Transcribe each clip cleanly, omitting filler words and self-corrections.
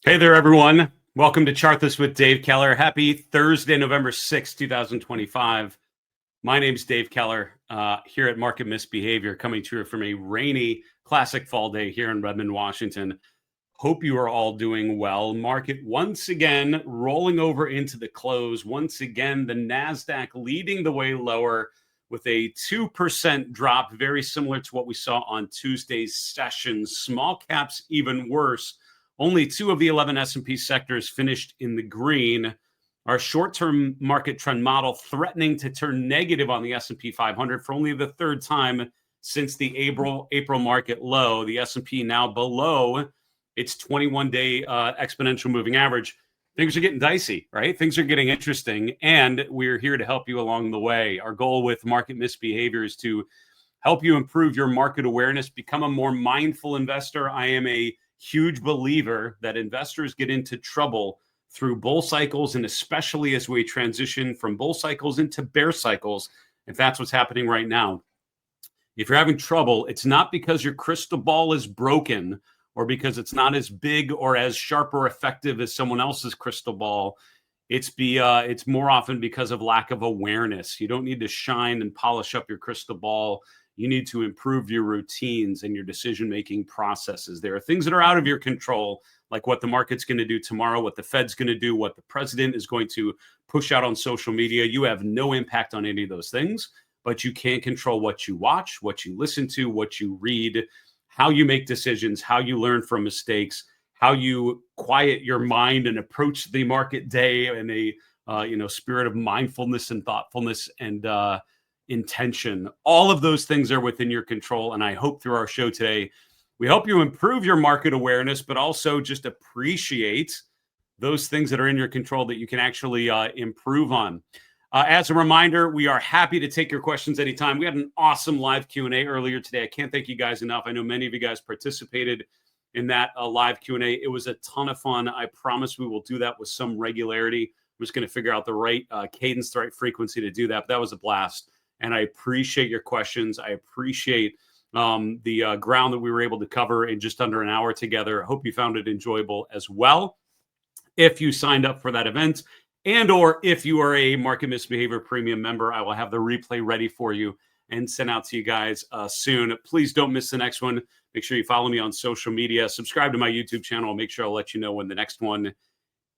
Hey there, everyone. Welcome to Chart This with Dave Keller. Happy Thursday, November 6th, 2025. My name's Dave Keller here at Market Misbehavior, coming to you from a rainy classic fall day here in Redmond, Washington. Hope you are all doing well. Market once again rolling over into the close. Once again, the NASDAQ leading the way lower with a 2% drop, very similar to what we saw on Tuesday's session. Small caps even worse. Only 2 of the 11 S&P sectors finished in the green. Our short-term market trend model threatening to turn negative on the S&P 500 for only the third time since the April market low. The S&P now below its 21-day exponential moving average. Things are getting dicey, right? Things are getting interesting, and we're here to help you along the way. Our goal with Market Misbehavior is to help you improve your market awareness, become a more mindful investor. I am a huge believer that investors get into trouble through bull cycles, and especially as we transition from bull cycles into bear cycles, if that's what's happening right now. If you're having trouble, it's not because your crystal ball is broken or because it's not as big or as sharp or effective as someone else's crystal ball. It's more often because of lack of awareness. You don't need to shine and polish up your crystal ball. You need to improve your routines and your decision-making processes. There are things that are out of your control, like what the market's going to do tomorrow, what the Fed's going to do, what the president is going to push out on social media. You have no impact on any of those things, but you can control what you watch, what you listen to, what you read, how you make decisions, how you learn from mistakes, how you quiet your mind and approach the market day in a spirit of mindfulness and thoughtfulness and intention. All of those things are within your control. And I hope through our show today, we help you improve your market awareness, but also just appreciate those things that are in your control that you can actually improve on. As a reminder, we are happy to take your questions anytime. We had an awesome live Q&A earlier today. I can't thank you guys enough. I know many of you guys participated in that live Q&A. It was a ton of fun. I promise we will do that with some regularity. We're just going to figure out the right cadence, the right frequency to do that. But that was a blast. And I appreciate your questions. I appreciate the ground that we were able to cover in just under an hour together. I hope you found it enjoyable as well. If you signed up for that event and or if you are a Market Misbehavior Premium member, I will have the replay ready for you and sent out to you guys soon. Please don't miss the next one. Make sure you follow me on social media. Subscribe to my YouTube channel. I'll make sure I'll let you know when the next one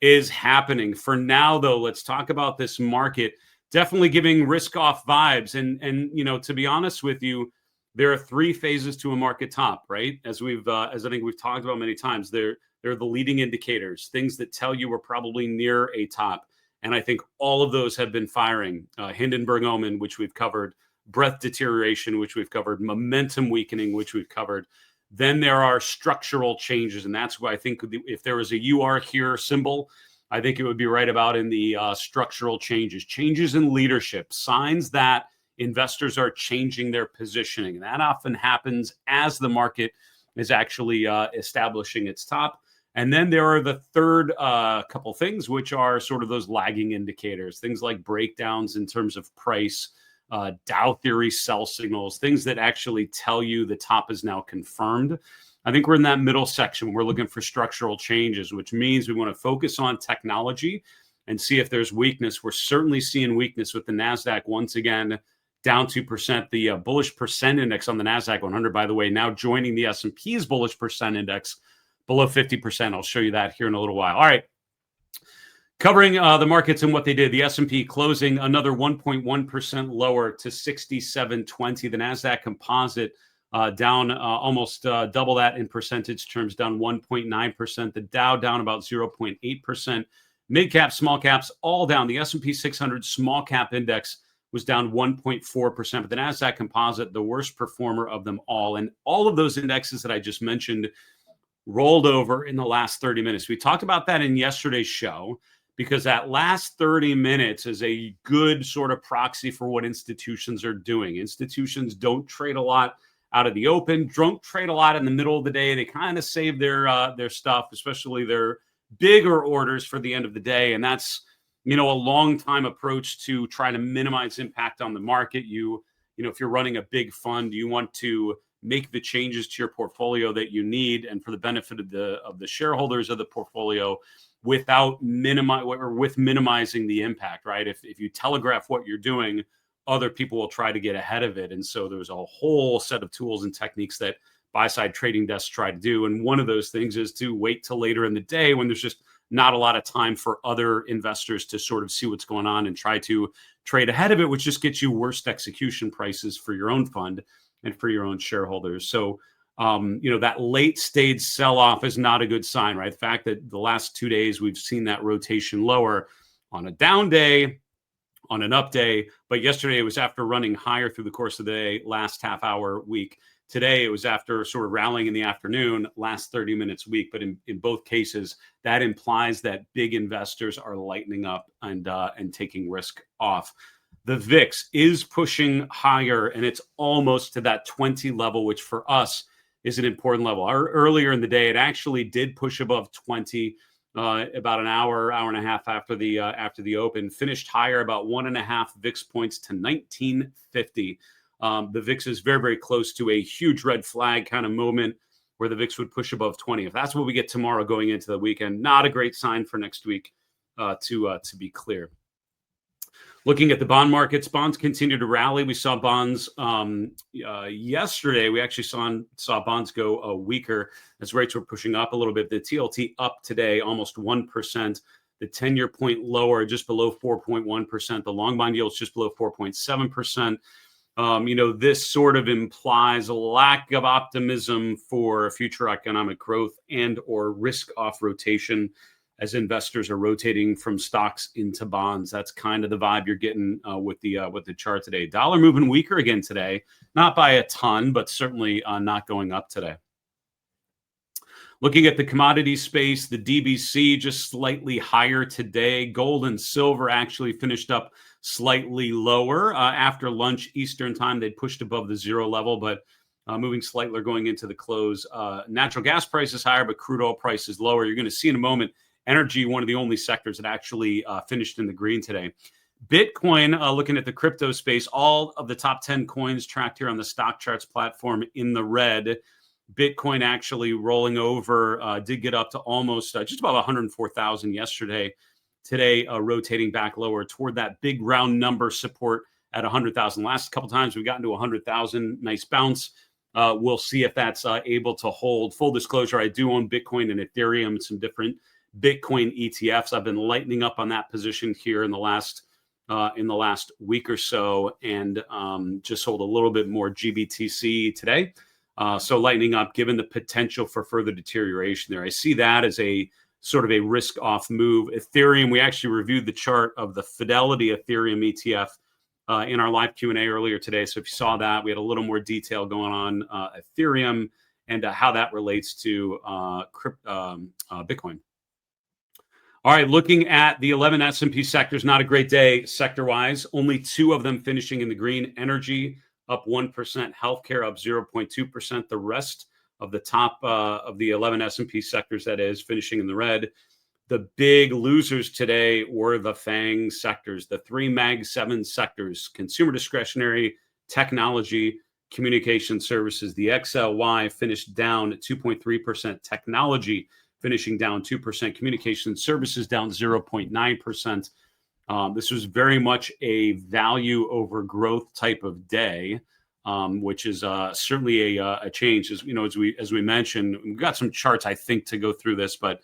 is happening. For now, though, let's talk about this market. Definitely giving risk-off vibes. And you know, to be honest with you, there are 3 phases to a market top, right? As I think we've talked about many times, they're the leading indicators, things that tell you we're probably near a top. And I think all of those have been firing. Hindenburg-Omen, which we've covered, breadth deterioration, which we've covered, momentum weakening, which we've covered. Then there are structural changes. And that's why I think if there was a "you are here" symbol, I think it would be right about in the structural changes in leadership, signs that investors are changing their positioning. And that often happens as the market is actually establishing its top. And then there are the third couple things, which are sort of those lagging indicators, things like breakdowns in terms of price, Dow theory sell signals, things that actually tell you the top is now confirmed. I think we're in that middle section. We're looking for structural changes, which means we want to focus on technology and see if there's weakness. We're certainly seeing weakness with the NASDAQ once again, down 2%. The bullish percent index on the NASDAQ 100, by the way, now joining the S&P's bullish percent index below 50%. I'll show you that here in a little while. All right. Covering the markets and what they did. The S&P closing another 1.1% lower to 6720. The NASDAQ composite down almost double that in percentage terms, down 1.9%. The Dow down about 0.8%. Mid cap, small caps, all down. The S&P 600 small cap index was down 1.4%. But the NASDAQ composite, the worst performer of them all. And all of those indexes that I just mentioned rolled over in the last 30 minutes. We talked about that in yesterday's show, because that last 30 minutes is a good sort of proxy for what institutions are doing. Institutions don't trade a lot out of the open, don't trade a lot in the middle of the day. They kind of save their stuff, especially their bigger orders, for the end of the day. And that's, you know, a long time approach to try to minimize impact on the market. You know, if you're running a big fund, you want to make the changes to your portfolio that you need and for the benefit of the shareholders of the portfolio without minimizing the impact, right? If you telegraph what you're doing, other people will try to get ahead of it. And so there's a whole set of tools and techniques that buy-side trading desks try to do. And one of those things is to wait till later in the day when there's just not a lot of time for other investors to sort of see what's going on and try to trade ahead of it, which just gets you worst execution prices for your own fund and for your own shareholders. So, that late stage sell-off is not a good sign, right? The fact that the last 2 days we've seen that rotation lower on a down day, on an up day, but yesterday it was after running higher through the course of the day, last half hour week. Today it was after sort of rallying in the afternoon, last 30 minutes week. But in both cases, that implies that big investors are lightening up and taking risk off. The VIX is pushing higher, and it's almost to that 20 level, which for us is an important level. Earlier in the day, it actually did push above 20. About an hour and a half after the open, finished higher about 1.5 VIX points to 1950. The VIX is very, very close to a huge red flag kind of moment where the VIX would push above 20. If that's what we get tomorrow going into the weekend, not a great sign for next week, to be clear. Looking at the bond markets, bonds continue to rally. We saw bonds yesterday. We actually saw bonds go weaker as rates were pushing up a little bit. The TLT up today, almost 1%. The 10-year point lower, just below 4.1%. The long bond yield is just below 4.7%. This sort of implies a lack of optimism for future economic growth and or risk off rotation as investors are rotating from stocks into bonds. That's kind of the vibe you're getting with the chart today. Dollar moving weaker again today, not by a ton, but certainly not going up today. Looking at the commodity space, the DBC just slightly higher today. Gold and silver actually finished up slightly lower. After lunch Eastern time, they pushed above the zero level, but moving slightly going into the close. Natural gas prices higher, but crude oil prices lower. You're going to see in a moment, energy, one of the only sectors that actually finished in the green today. Bitcoin, looking at the crypto space, all of the top 10 coins tracked here on the stock charts platform in the red. Bitcoin actually rolling over, did get up to almost just about 104,000 yesterday. Today, rotating back lower toward that big round number support at 100,000. Last couple times we've gotten to 100,000, nice bounce. We'll see if that's able to hold. Full disclosure, I do own Bitcoin and Ethereum and some different Bitcoin ETFs. I've been lightening up on that position here in the last week or so, and just sold a little bit more GBTC today. So lightening up, given the potential for further deterioration there. I see that as a sort of a risk-off move. Ethereum, we actually reviewed the chart of the Fidelity Ethereum ETF in our live Q&A earlier today. So if you saw that, we had a little more detail going on Ethereum and how that relates to Bitcoin. All right, looking at the 11 S&P sectors, not a great day sector-wise. Only 2 of them finishing in the green. Energy up 1%, healthcare up 0.2%. The rest of the top of the 11 S&P sectors, that is, finishing in the red. The big losers today were the FANG sectors, the 3 Mag 7 sectors: consumer discretionary, technology, communication services. The XLY finished down at 2.3%. Technology finishing down 2%. Communication services down 0.9%. This was very much a value over growth type of day, which is certainly a change. As we mentioned, we've got some charts I think to go through this, but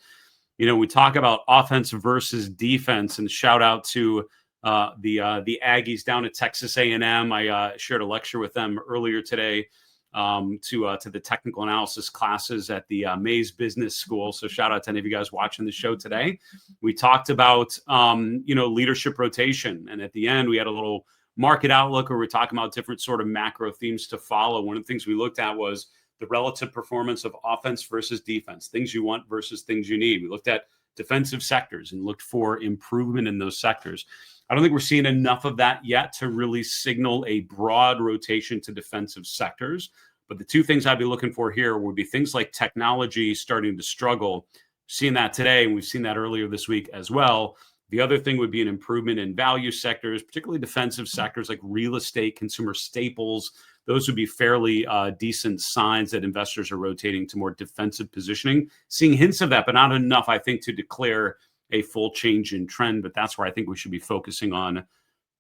we talk about offense versus defense, and shout out to the Aggies down at Texas A&M. I shared a lecture with them earlier today to the technical analysis classes at the Mays Business School. So shout out to any of you guys watching the show today. We talked about leadership rotation, and at the end we had a little market outlook where we're talking about different sort of macro themes to follow. One of the things we looked at was the relative performance of offense versus defense, things you want versus things you need. We looked at defensive sectors and looked for improvement in those sectors. I don't think we're seeing enough of that yet to really signal a broad rotation to defensive sectors. But the 2 things I'd be looking for here would be things like technology starting to struggle. Seeing that today, and we've seen that earlier this week as well. The other thing would be an improvement in value sectors, particularly defensive sectors like real estate, consumer staples. those would be fairly decent signs that investors are rotating to more defensive positioning. Seeing hints of that, but not enough, I think, to declare a full change in trend. But that's where I think we should be focusing on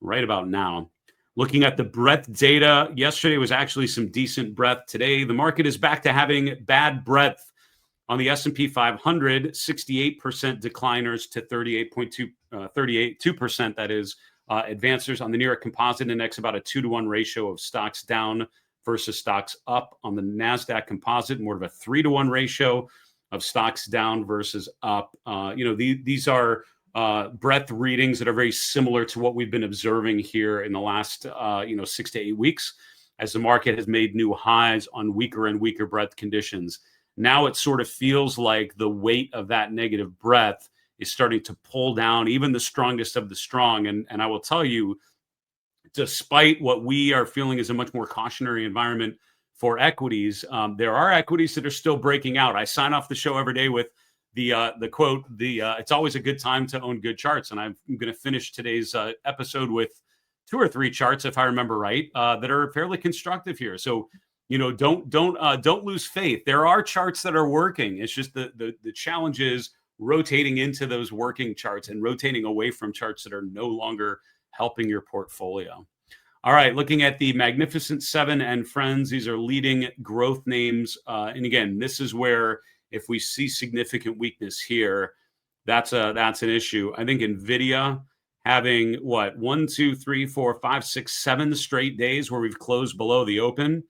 right about now. Looking at the breadth data, yesterday was actually some decent breadth. Today, the market is back to having bad breadth. On the S&P 500, 68% decliners to 2%, that is, advancers. On the New York Composite Index, about a 2-to-1 ratio of stocks down versus stocks up. On the NASDAQ Composite, more of a 3-to-1 ratio of stocks down versus up. These are breadth readings that are very similar to what we've been observing here in the last 6 to 8 weeks, as the market has made new highs on weaker and weaker breadth conditions. Now it sort of feels like the weight of that negative breadth is starting to pull down even the strongest of the strong. And I will tell you, despite what we are feeling is a much more cautionary environment for equities, there are equities that are still breaking out. I sign off the show every day with the quote, it's always a good time to own good charts. And I'm going to finish today's episode with 2 or 3 charts, if I remember right, that are fairly constructive here. So, don't lose faith. There are charts that are working. It's just the challenge is rotating into those working charts and rotating away from charts that are no longer helping your portfolio. All right, looking at the Magnificent Seven and friends, these are leading growth names. And again, this is where if we see significant weakness here, that's an issue. I think NVIDIA having 1, 2, 3, 4, 5, 6, 7 straight days where we've closed below the open.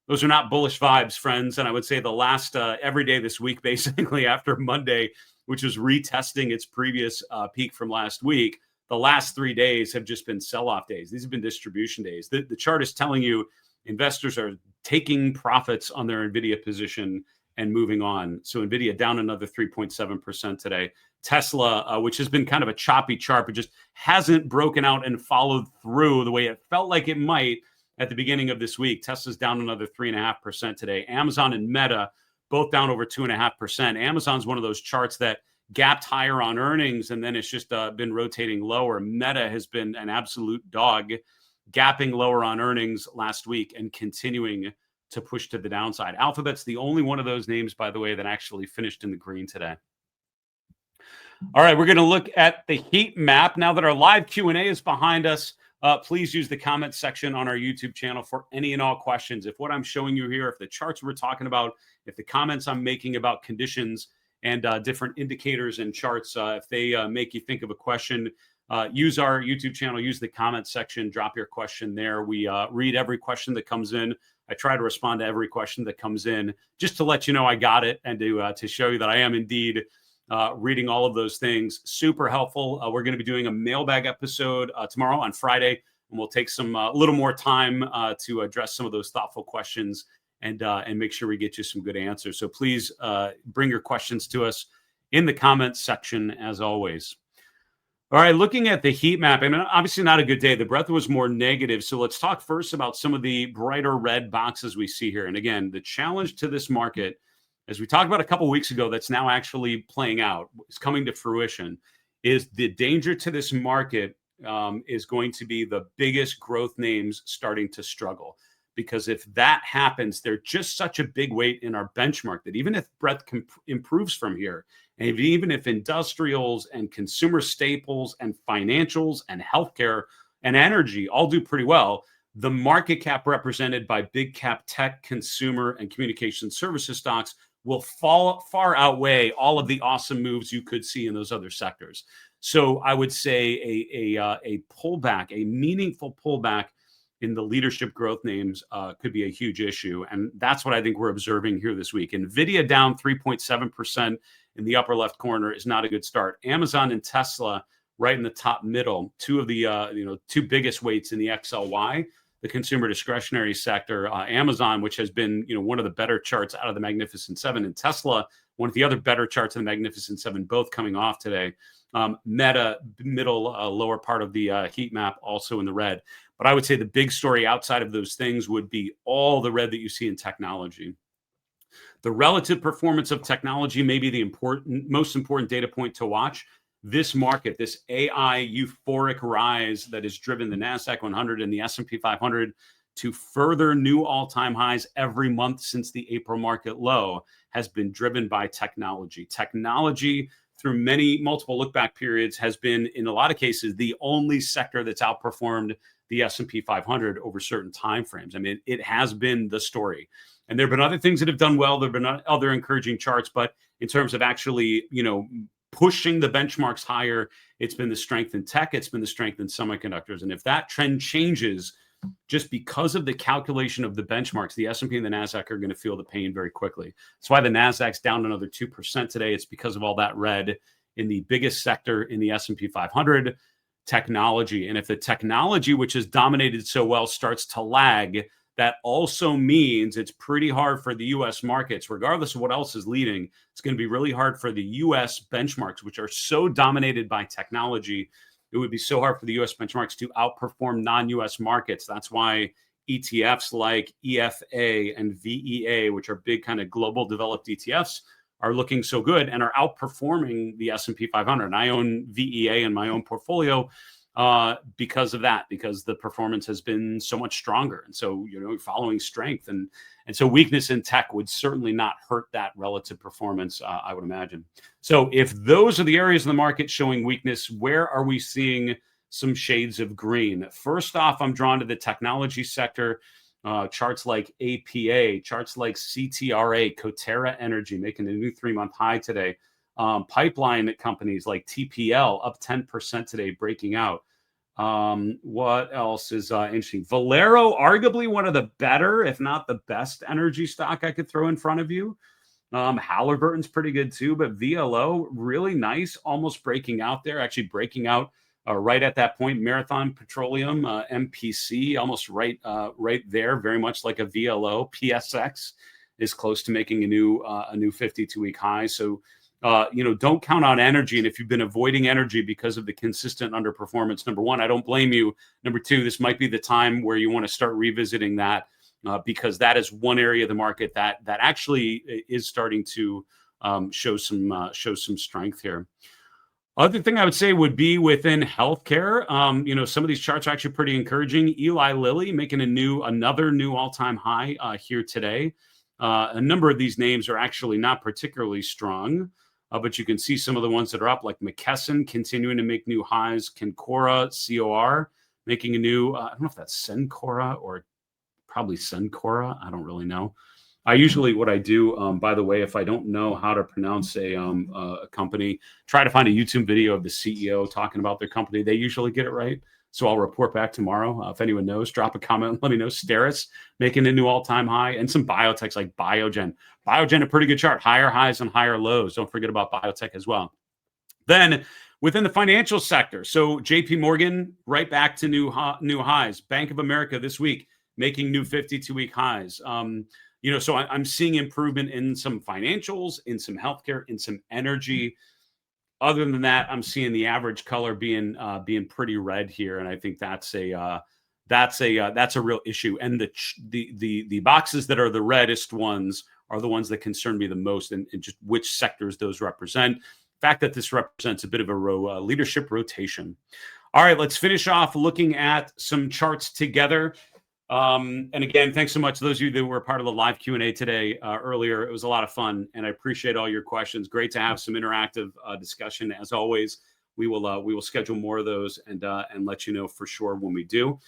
Those are not bullish vibes, friends. And I would say the last every day this week, basically after Monday, which was retesting its previous peak from last week, the last 3 days have just been sell-off days. These have been distribution days. The chart is telling you investors are taking profits on their NVIDIA position and moving on. So NVIDIA down another 3.7% today. Tesla, which has been kind of a choppy chart, but just hasn't broken out and followed through the way it felt like it might at the beginning of this week. Tesla's down another 3.5% today. Amazon and Meta both down over 2.5%. Amazon's one of those charts that gapped higher on earnings, and then it's just been rotating lower. Meta has been an absolute dog, gapping lower on earnings last week and continuing to push to the downside. Alphabet's the only one of those names, by the way, that actually finished in the green today. All right, we're going to look at the heat map now that our live Q&A is behind us. Please use the comment section on our YouTube channel for any and all questions. If what I'm showing you here, if the charts we're talking about, if the comments I'm making about conditions and different indicators and charts, if they make you think of a question, use our YouTube channel, use the comment section, drop your question there. We read every question that comes in. I try to respond to every question that comes in just to let you know I got it and to show you that I am indeed reading all of those things. Super helpful. We're going to be doing a mailbag episode tomorrow on Friday, and we'll take some a little more time to address some of those thoughtful questions and make sure we get you some good answers. So please bring your questions to us in the comments section as always. All right, looking at the heat map, and obviously not a good day. The breadth was more negative. So let's talk first about some of the brighter red boxes we see here. And again, the challenge to this market, as we talked about a couple of weeks ago, that's now actually playing out, is coming to fruition, is the danger to this market is going to be the biggest growth names starting to struggle. Because if that happens, they're just such a big weight in our benchmark that even if breadth improves from here, and even if industrials and consumer staples and financials and healthcare and energy all do pretty well, the market cap represented by big cap tech, consumer, and communication services stocks will far outweigh all of the awesome moves you could see in those other sectors. So I would say a pullback, a meaningful pullback in the leadership growth names could be a huge issue. And that's what I think we're observing here this week. NVIDIA down 3.7% in the upper left corner is not a good start. Amazon and Tesla right in the top middle, two of the two biggest weights in the XLY, the consumer discretionary sector. Amazon, which has been one of the better charts out of the Magnificent Seven, and Tesla, one of the other better charts in the Magnificent Seven, both coming off today. Meta, middle, lower part of the heat map, also in the red. But I would say the big story outside of those things would be all the red that you see in technology. The relative performance of technology may be the most important data point to watch. This market, this AI euphoric rise that has driven the NASDAQ 100 and the S&P 500 to further new all-time highs every month since the April market low has been driven by technology. Technology, through multiple look-back periods, has been, in a lot of cases, the only sector that's outperformed the S&P 500 over certain time frames. I mean, it has been the story. And there have been other things that have done well. There have been other encouraging charts, but in terms of actually, pushing the benchmarks higher, it's been the strength in tech, it's been the strength in semiconductors. And if that trend changes, just because of the calculation of the benchmarks, the S&P and the NASDAQ are going to feel the pain very quickly. That's why the NASDAQ's down another 2% today. It's because of all that red in the biggest sector in the S&P 500, technology. And if the technology, which has dominated so well, starts to lag, that also means it's pretty hard for the U.S. markets, regardless of what else is leading. It's going to be really hard for the U.S. benchmarks, which are so dominated by technology. It would be so hard for the U.S. benchmarks to outperform non-U.S. markets. That's why ETFs like EFA and VEA, which are big kind of global developed ETFs, are looking so good and are outperforming the S&P 500. And I own VEA in my own portfolio because of that, because the performance has been so much stronger. And so, following strength and so weakness in tech would certainly not hurt that relative performance, I would imagine. So if those are the areas of the market showing weakness, where are we seeing some shades of green? First off, I'm drawn to the technology sector. Charts like APA, charts like CTRA, Coterra Energy, making a new 3-month high today. Pipeline companies like TPL up 10% today, breaking out. What else is interesting? Valero, arguably one of the better, if not the best energy stock I could throw in front of you. Halliburton's pretty good too, but VLO, really nice, almost breaking out there, actually breaking out right at that point. Marathon Petroleum, MPC, almost right there, very much like a VLO. PSX is close to making a new 52-week high. So, don't count on energy. And if you've been avoiding energy because of the consistent underperformance, number one, I don't blame you. Number two, this might be the time where you want to start revisiting that because that is one area of the market that actually is starting to show some strength here. Other thing I would say would be within healthcare. Some of these charts are actually pretty encouraging. Eli Lilly making another new all-time high here today. A number of these names are actually not particularly strong. But you can see some of the ones that are up, like McKesson continuing to make new highs, Cencora, COR, making a new, I don't know if that's Cencora or probably Cencora. I don't really know. What I do, by the way, if I don't know how to pronounce a company, try to find a YouTube video of the CEO talking about their company. They usually get it right. So I'll report back tomorrow. If anyone knows, drop a comment. Let me know. Steris making a new all-time high, and some biotechs like Biogen. Biogen, a pretty good chart. Higher highs and higher lows. Don't forget about biotech as well. Then within the financial sector, so JP Morgan right back to new highs. Bank of America this week making new 52-week highs. So I'm seeing improvement in some financials, in some healthcare, in some energy. Other than that, I'm seeing the average color being pretty red here, and I think that's a real issue. And the boxes that are the reddest ones are the ones that concern me the most, and just which sectors those represent. The fact that this represents a bit of a leadership rotation. All right, let's finish off looking at some charts together. And again, thanks so much to those of you that were part of the live Q&A today earlier. It was a lot of fun, and I appreciate all your questions. Great to have some interactive discussion. As always, we will schedule more of those and let you know for sure when we do.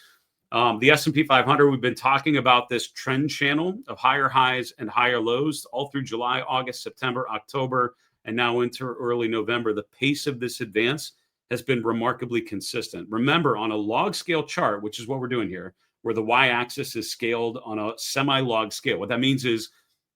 The S&P 500, we've been talking about this trend channel of higher highs and higher lows all through July, August, September, October, and now into early November. The pace of this advance has been remarkably consistent. Remember, on a log scale chart, which is what we're doing here, where the y-axis is scaled on a semi-log scale. What that means is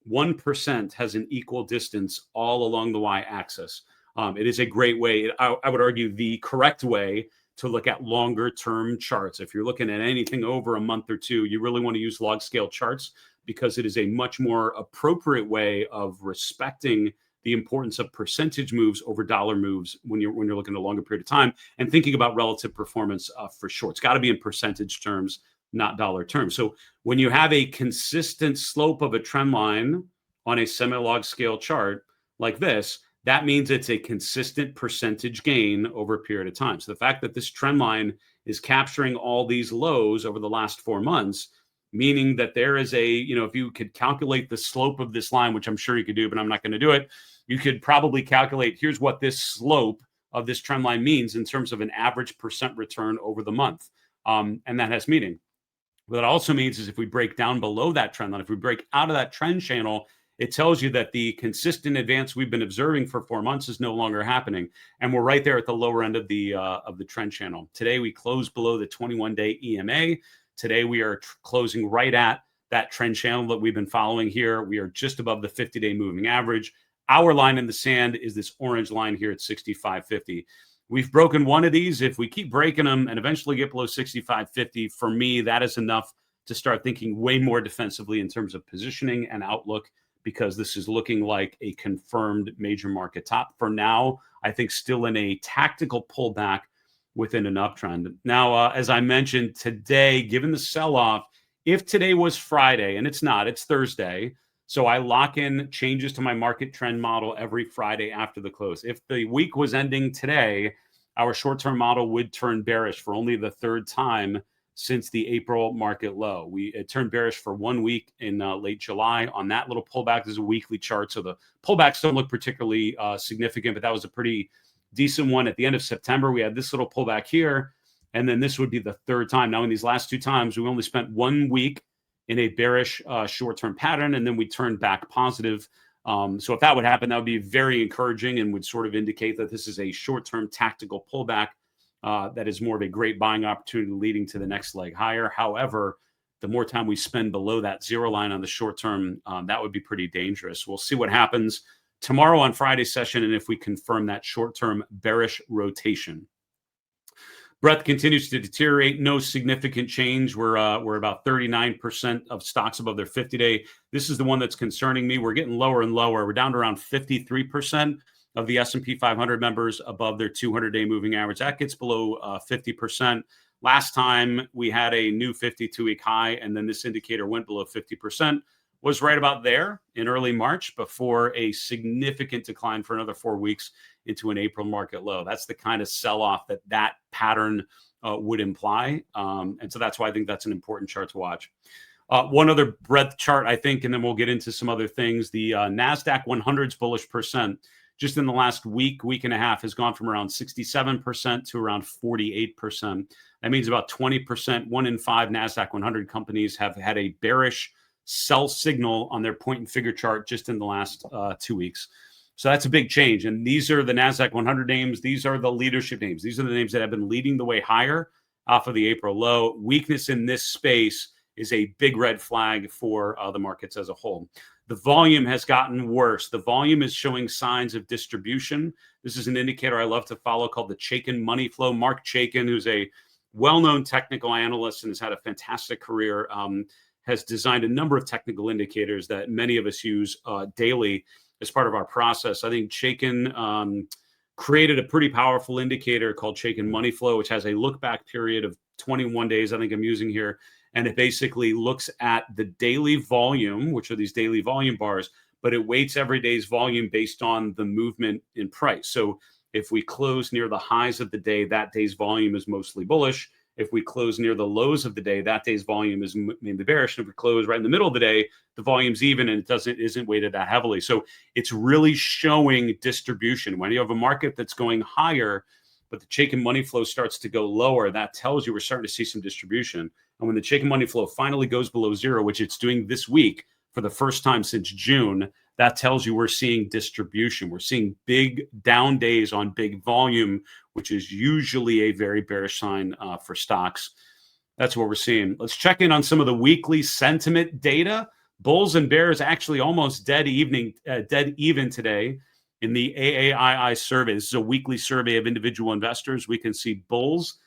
1% has an equal distance all along the y-axis. It is a great way, I would argue the correct way to look at longer term charts. If you're looking at anything over a month or two, you really want to use log scale charts because it is a much more appropriate way of respecting the importance of percentage moves over dollar moves when you're looking at a longer period of time and thinking about relative performance for sure. It's got to be in percentage terms, not dollar terms. So when you have a consistent slope of a trend line on a semi-log scale chart like this, that means it's a consistent percentage gain over a period of time. So the fact that this trend line is capturing all these lows over the last 4 months meaning that there is a, if you could calculate the slope of this line, which I'm sure you could do, but I'm not going to do it, you could probably calculate, here's what this slope of this trend line means in terms of an average percent return over the month. And that has meaning. What it also means is if we break down below that trend line, if we break out of that trend channel, it tells you that the consistent advance we've been observing for 4 months is no longer happening. And we're right there at the lower end of the trend channel. Today, we closed below the 21-day EMA. Today, we are closing right at that trend channel that we've been following here. We are just above the 50-day moving average. Our line in the sand is this orange line here at 65.50. We've broken one of these. If we keep breaking them and eventually get below 65.50, for me, that is enough to start thinking way more defensively in terms of positioning and outlook, because this is looking like a confirmed major market top. For now, I think still in a tactical pullback within an uptrend. Now, as I mentioned today, given the sell-off, if today was Friday, and it's not, it's Thursday, so I lock in changes to my market trend model every Friday after the close. If the week was ending today, our short-term model would turn bearish for only the third time since the April market low. It turned bearish for 1 week in late July on that little pullback. There's a weekly chart, so the pullbacks don't look particularly significant, but that was a pretty decent one. At the end of September, we had this little pullback here, and then this would be the third time. Now, in these last 2 times, we only spent 1 week in a bearish short-term pattern, and then we turned back positive. So if that would happen, that would be very encouraging and would sort of indicate that this is a short-term tactical pullback that is more of a great buying opportunity leading to the next leg higher. However, the more time we spend below that zero line on the short term, that would be pretty dangerous. We'll see what happens tomorrow on Friday's session, and if we confirm that short-term bearish rotation. Breadth continues to deteriorate. No significant change. We're about 39% of stocks above their 50-day. This is the one that's concerning me. We're getting lower and lower. We're down to around 53% of the S&P 500 members above their 200-day moving average. That gets below 50%. Last time we had a new 52-week high, and then this indicator went below 50%, was right about there in early March before a significant decline for another 4 weeks into an April market low. That's the kind of sell-off that pattern would imply. And so that's why I think that's an important chart to watch. One other breadth chart, I think, and then we'll get into some other things. The NASDAQ 100's bullish percent just in the last week and a half has gone from around 67% to around 48%. That means about 20%, 1 in 5 NASDAQ 100 companies have had a bearish sell signal on their point and figure chart just in the last 2 weeks. So that's a big change. And these are the NASDAQ 100 names. These are the leadership names. These are the names that have been leading the way higher off of the April low. Weakness in this space is a big red flag for the markets as a whole. The volume has gotten worse. The volume is showing signs of distribution. This is an indicator I love to follow called the Chaikin money flow. Mark Chaikin, who's a well-known technical analyst and has had a fantastic career, has designed a number of technical indicators that many of us use daily as part of our process. I think Chaikin created a pretty powerful indicator called Chaikin money flow, which has a look back period of 21 days, I think I'm using here. And it basically looks at the daily volume, which are these daily volume bars, but it weights every day's volume based on the movement in price. So if we close near the highs of the day, that day's volume is mostly bullish. If we close near the lows of the day, that day's volume is mainly bearish. And if we close right in the middle of the day, the volume's even and it isn't weighted that heavily. So it's really showing distribution. When you have a market that's going higher, but the Chaikin money flow starts to go lower, that tells you we're starting to see some distribution. And when the Chaikin money flow finally goes below zero, which it's doing this week for the first time since June, that tells you we're seeing distribution. We're seeing big down days on big volume, which is usually a very bearish sign for stocks. That's what we're seeing. Let's check in on some of the weekly sentiment data. Bulls and bears actually almost dead even today in the AAII survey. This is a weekly survey of individual investors. We can see bulls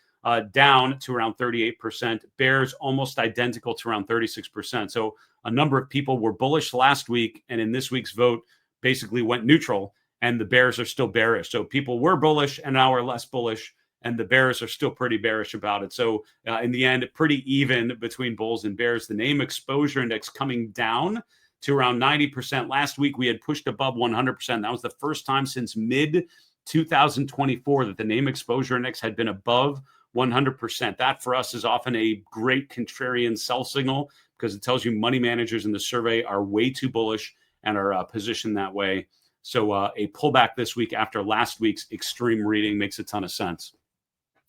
down to around 38%, bears almost identical to around 36%. So a number of people were bullish last week, and in this week's vote basically went neutral, and the bears are still bearish. So people were bullish and now are less bullish, and the bears are still pretty bearish about it. So in the end, pretty even between bulls and bears. The name exposure index coming down to around 90%. Last week, we had pushed above 100%. That was the first time since mid-2024 that the name exposure index had been above 100%. That for us is often a great contrarian sell signal because it tells you money managers in the survey are way too bullish and are positioned that way. So a pullback this week after last week's extreme reading makes a ton of sense.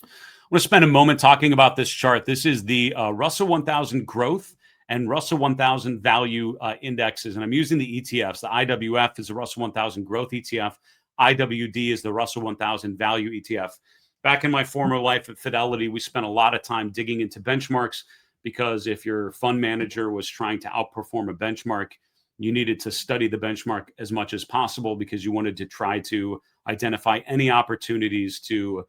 I'm going to spend a moment talking about this chart. This is the Russell 1000 growth and Russell 1000 value indexes. And I'm using the ETFs. The IWF is the Russell 1000 growth ETF. IWD is the Russell 1000 value ETF. Back in my former life at Fidelity, we spent a lot of time digging into benchmarks, because if your fund manager was trying to outperform a benchmark, you needed to study the benchmark as much as possible, because you wanted to try to identify any opportunities to,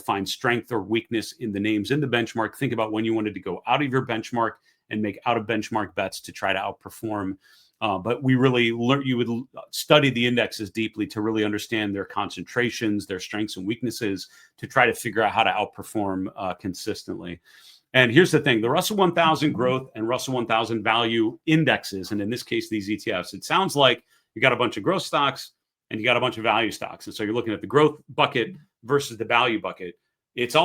find strength or weakness in the names in the benchmark. Think about when you wanted to go out of your benchmark and make out of benchmark bets to try to outperform. But we really you would study the indexes deeply to really understand their concentrations, their strengths and weaknesses, to try to figure out how to outperform consistently. And here's the thing: the Russell 1000 growth and Russell 1000 value indexes, and in this case, these ETFs, it sounds like you got a bunch of growth stocks and you got a bunch of value stocks. And so you're looking at the growth bucket versus the value bucket. It's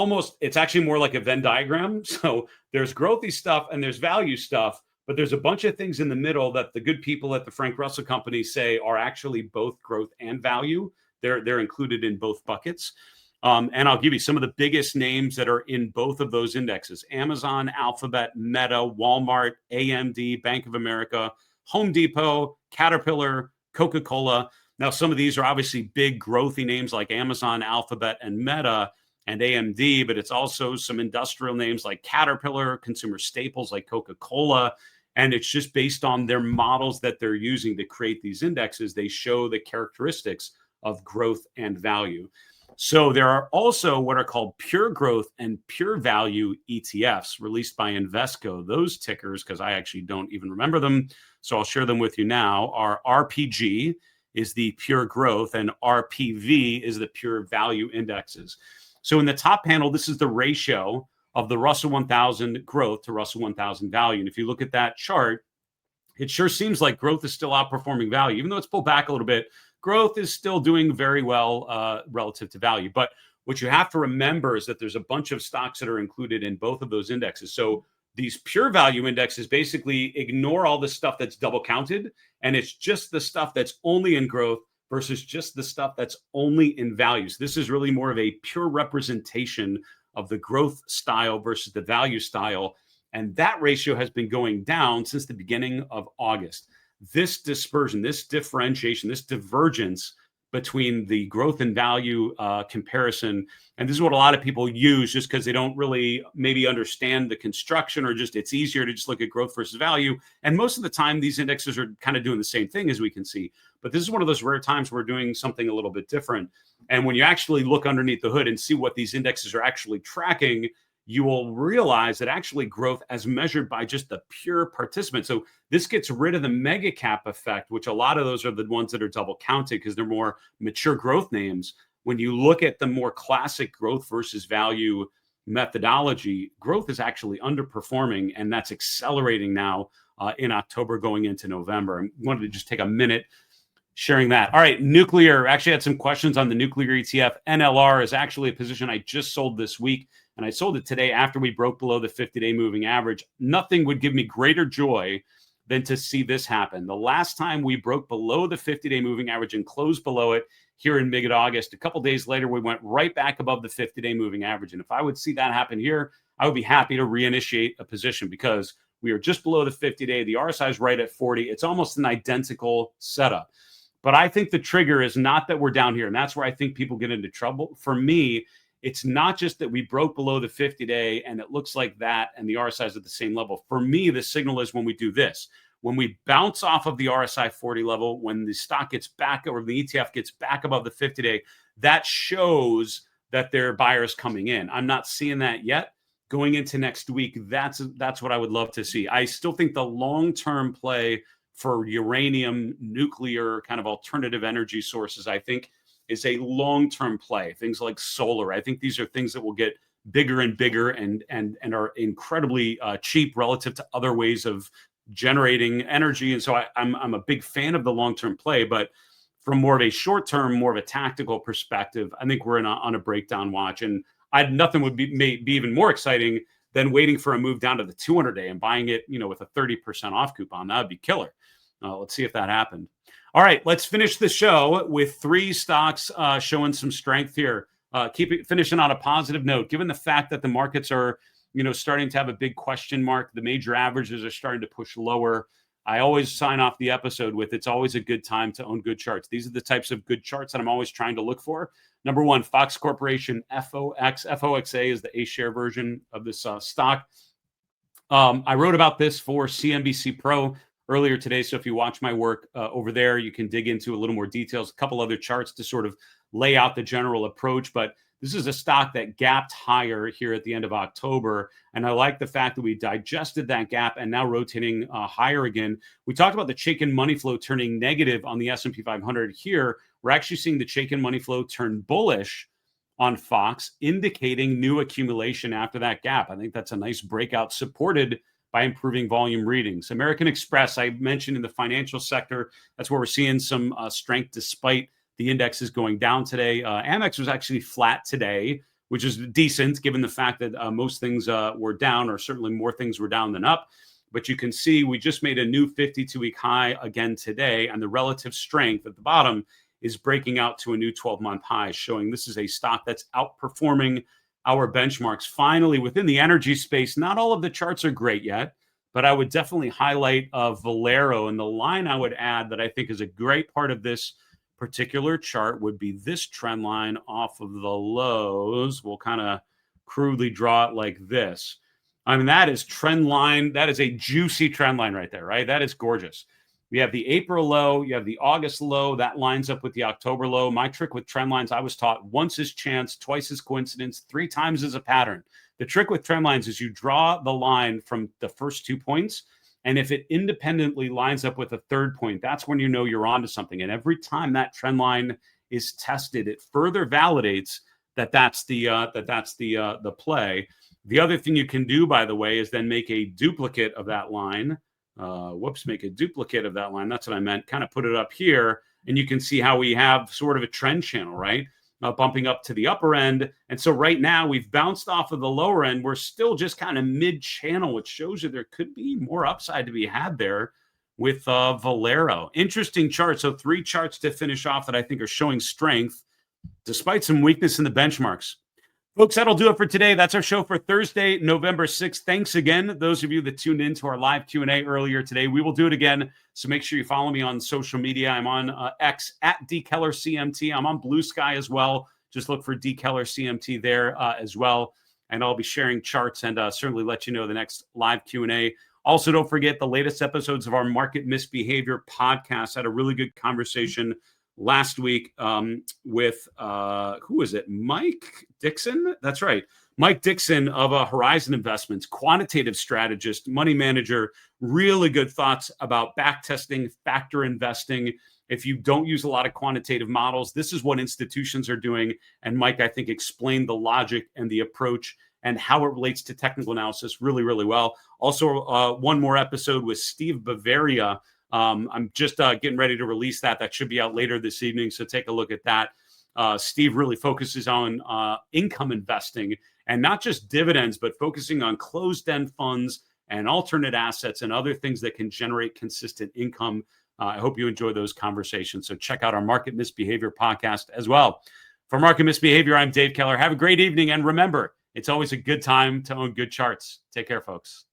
actually more like a Venn diagram. So there's growthy stuff and there's value stuff, but there's a bunch of things in the middle that the good people at the Frank Russell Company say are actually both growth and value. They're included in both buckets. And I'll give you some of the biggest names that are in both of those indexes: Amazon, Alphabet, Meta, Walmart, AMD, Bank of America, Home Depot, Caterpillar, Coca-Cola. Now, some of these are obviously big growthy names like Amazon, Alphabet, and Meta and AMD, but it's also some industrial names like Caterpillar, consumer staples like Coca-Cola. And it's just based on their models that they're using to create these indexes. They show the characteristics of growth and value. So there are also what are called pure growth and pure value ETFs released by Invesco. Those tickers, because I actually don't even remember them, so I'll share them with you now, are RPG is the pure growth and RPV is the pure value indexes. So in the top panel, this is the ratio of the Russell 1000 growth to Russell 1000 value. And if you look at that chart, it sure seems like growth is still outperforming value. Even though it's pulled back a little bit, growth is still doing very well relative to value. But what you have to remember is that there's a bunch of stocks that are included in both of those indexes. So these pure value indexes basically ignore all the stuff that's double counted, and it's just the stuff that's only in growth versus just the stuff that's only in values. This is really more of a pure representation of the growth style versus the value style. And that ratio has been going down since the beginning of August. This dispersion, this differentiation, this divergence between the growth and value comparison, and this is what a lot of people use just because they don't really maybe understand the construction, or just it's easier to just look at growth versus value. And most of the time, these indexes are kind of doing the same thing, as we can see. But this is one of those rare times we're doing something a little bit different. And when you actually look underneath the hood and see what these indexes are actually tracking, you will realize that actually growth as measured by just the pure participant. So this gets rid of the mega cap effect, which a lot of those are the ones that are double counted because they're more mature growth names. When you look at the more classic growth versus value methodology, growth is actually underperforming, and that's accelerating now in October going into November. I wanted to just take a minute sharing that. All right, nuclear. Actually had some questions on the nuclear ETF. NLR is actually a position I just sold this week, and I sold it today after we broke below the 50-day moving average. Nothing would give me greater joy than to see this happen. The last time we broke below the 50-day moving average and closed below it here in mid-August, a couple days later, we went right back above the 50-day moving average. And if I would see that happen here, I would be happy to reinitiate a position because we are just below the 50-day. The RSI is right at 40. It's almost an identical setup. But I think the trigger is not that we're down here. And that's where I think people get into trouble. For me, it's not just that we broke below the 50-day and it looks like that and the RSI is at the same level. For me, the signal is when we do this. When we bounce off of the RSI 40 level, when the stock gets back or the ETF gets back above the 50-day, that shows that there are buyers coming in. I'm not seeing that yet. Going into next week, that's what I would love to see. I still think the long-term play for uranium, nuclear, kind of alternative energy sources, I think is a long-term play. Things like solar. I think these are things that will get bigger and bigger and are incredibly cheap relative to other ways of generating energy. And so I'm a big fan of the long-term play, but from more of a short-term, more of a tactical perspective, I think we're on a breakdown watch. And nothing would be even more exciting than waiting for a move down to the 200-day and buying it, with a 30% off coupon. That would be killer. Let's see if that happened. All right, let's finish the show with 3 stocks showing some strength here. Finishing on a positive note, given the fact that the markets are, starting to have a big question mark, the major averages are starting to push lower. I always sign off the episode with, it's always a good time to own good charts. These are the types of good charts that I'm always trying to look for. Number 1, Fox Corporation, FOX. FOXA is the A-share version of this stock. I wrote about this for CNBC Pro earlier today. So if you watch my work over there, you can dig into a little more details, a couple other charts to sort of lay out the general approach. But this is a stock that gapped higher here at the end of October. And I like the fact that we digested that gap and now rotating higher again. We talked about the Chaikin money flow turning negative on the S&P 500 here. We're actually seeing the Chaikin money flow turn bullish on Fox, indicating new accumulation after that gap. I think that's a nice breakout supported by improving volume readings. American Express, I mentioned in the financial sector, that's where we're seeing some strength despite the index is going down today. Amex was actually flat today, which is decent given the fact that most things were down, or certainly more things were down than up. But you can see we just made a new 52-week high again today, and the relative strength at the bottom is breaking out to a new 12-month high, showing this is a stock that's outperforming our benchmarks. Finally, within the energy space, not all of the charts are great yet, but I would definitely highlight Valero. And the line I would add that I think is a great part of this particular chart would be this trend line off of the lows. We'll kind of crudely draw it like this. I mean, that is trend line. That is a juicy trend line right there, right? That is gorgeous. We have the April low, you have the August low, that lines up with the October low. My trick with trend lines, I was taught, once is chance, twice is coincidence, 3 times is a pattern. The trick with trend lines is you draw the line from the first 2 points, and if it independently lines up with a third point, that's when you know you're onto something. And every time that trend line is tested, it further validates that that's the play. The other thing you can do, by the way, is then make a duplicate of that line. Make a duplicate of that line. That's what I meant. Kind of put it up here, and you can see how we have sort of a trend channel, right? Bumping up to the upper end. And so right now we've bounced off of the lower end. We're still just kind of mid-channel, which shows you there could be more upside to be had there with Valero. Interesting chart. So 3 charts to finish off that I think are showing strength despite some weakness in the benchmarks. Folks, that'll do it for today. That's our show for Thursday, November 6th. Thanks again, those of you that tuned in to our live Q&A earlier today. We will do it again, so make sure you follow me on social media. I'm on X at DKellerCMT. I'm on Blue Sky as well. Just look for DKellerCMT there as well, and I'll be sharing charts and certainly let you know the next live Q&A. Also, don't forget the latest episodes of our Market Misbehavior podcast. I had a really good conversation last week with who is it? Mike Dixon. That's right. Mike Dixon of Horizon Investments, quantitative strategist, money manager. Really good thoughts about backtesting, factor investing. If you don't use a lot of quantitative models, this is what institutions are doing. And Mike, I think, explained the logic and the approach and how it relates to technical analysis really, really well. Also, one more episode with Steve Bavaria. I'm just getting ready to release that. That should be out later this evening, so take a look at that. Steve really focuses on income investing, and not just dividends, but focusing on closed-end funds and alternate assets and other things that can generate consistent income. I hope you enjoy those conversations. So check out our Market Misbehavior podcast as well. For Market Misbehavior, I'm Dave Keller. Have a great evening, and remember, it's always a good time to own good charts. Take care, folks.